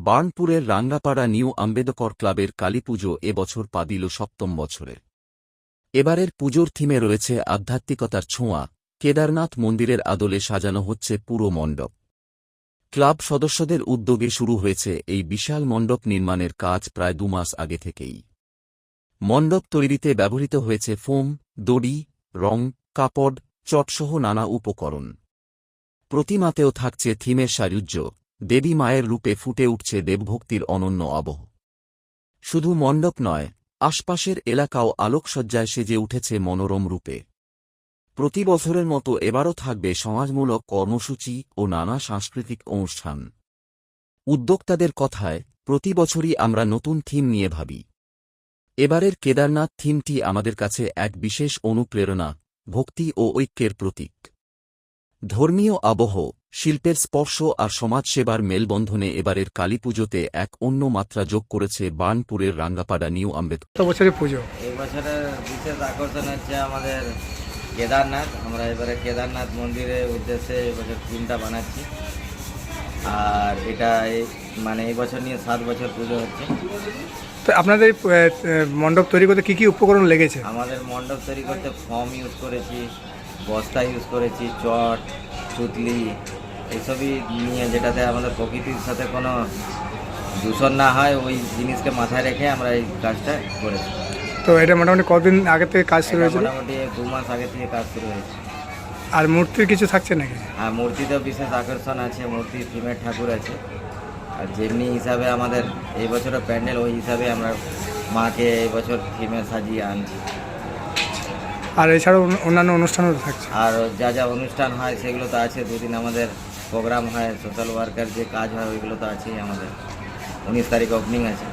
বার্নপুরের Rangapara new Ambedkar ক্লাবের কালীপুজো এবছর পা দিল ৭ম বছরে। এবারের পুজোর থিমে রয়েছে আধ্যাত্মিকতার ছোঁয়া। কেদারনাথ মন্দিরের আদলে সাজানো হচ্ছে পুরো মণ্ডপ। ক্লাব সদস্যদের উদ্যোগে শুরু হয়েছে এই বিশাল মণ্ডপ নির্মাণের কাজ প্রায় ২ মাস আগে থেকেই। মণ্ডপ তৈরিতে ব্যবহৃত হয়েছে ফোম, দড়ি, রং, কাপড়, চটসহ নানা উপকরণ। প্রতিমাতেও থাকছে থিমের সাযুজ্য। দেবী মায়ের রূপে ফুটে উঠছে দেবভক্তির অনন্য আবহ। শুধু মণ্ডপ নয়, আশপাশের এলাকাও আলোকসজ্জায় সেজে উঠেছে মনোরম রূপে। প্রতি বছরের মতো এবারও থাকবে সমাজমূলক কর্মসূচি ও নানা সাংস্কৃতিক অনুষ্ঠান। উদ্যোক্তাদের কথায়, প্রতি বছরই আমরা নতুন থিম নিয়ে ভাবি। এবারের কেদারনাথ থিমটি আমাদের কাছে এক বিশেষ অনুপ্রেরণা, ভক্তি ও ঐক্যের প্রতীক। ধর্মীয় আবহ, শিল্পের স্পর্শ আর সমাজসেবার মেলবন্ধনে এবারের কালীপুজোতে এক অন্য মাত্রা যোগ করেছে বার্নপুরের রাঙ্গাপাড়া নিউ আম্বেদকর বছরের পুজো। এই বছরের বিশেষ আকর্ষণ হচ্ছে আমাদের কেদারনাথ। আমরা এবারে কেদারনাথ মন্দিরের উদ্দেশ্যে এবছর থিমটা বানাচ্ছি। আর এটা এই বছর নিয়ে ৭ বছর পুজো হচ্ছে। তো আপনাদের মণ্ডপ তৈরি করতে কী কী উপকরণ লেগেছে? আমাদের মণ্ডপ তৈরি করতে ফর্ম ইউজ করেছি, বস্তা ইউজ করেছি, চট, সুতলি, এইসবই নিয়ে, যেটাতে আমাদের প্রকৃতির সাথে কোনো দূষণ না হয়, ওই জিনিসকে মাথায় রেখে আমরা এই কাজটা করেছি। তো এটা মোটামুটি কতদিন আগে থেকে কাজ শুরু হয়েছিল? মোটামুটি ২ মাস আগে থেকে কাজ শুরু হয়েছে। আর মূর্তির কিছু থাকছে নাকি? হ্যাঁ, মূর্তিতেও বিশেষ আকর্ষণ আছে। মূর্তি থিমের ঠাকুর আছে। আর যেমনি হিসাবে আমাদের এই বছরের প্যান্ডেল, ওই হিসাবে আমরা মাকে এই বছর থিমে সাজিয়ে আনছি। আর এছাড়াও অন্যান্য অনুষ্ঠানও থাকছে। আর যা যা অনুষ্ঠান হয় সেগুলো তো আছে। ২ দিন আমাদের প্রোগ্রাম হয়, সোশ্যাল ওয়ার্কার যে কাজ হয় ওইগুলো তো আছেই। আমাদের ১৯ তারিখ ওপেনিং আছে।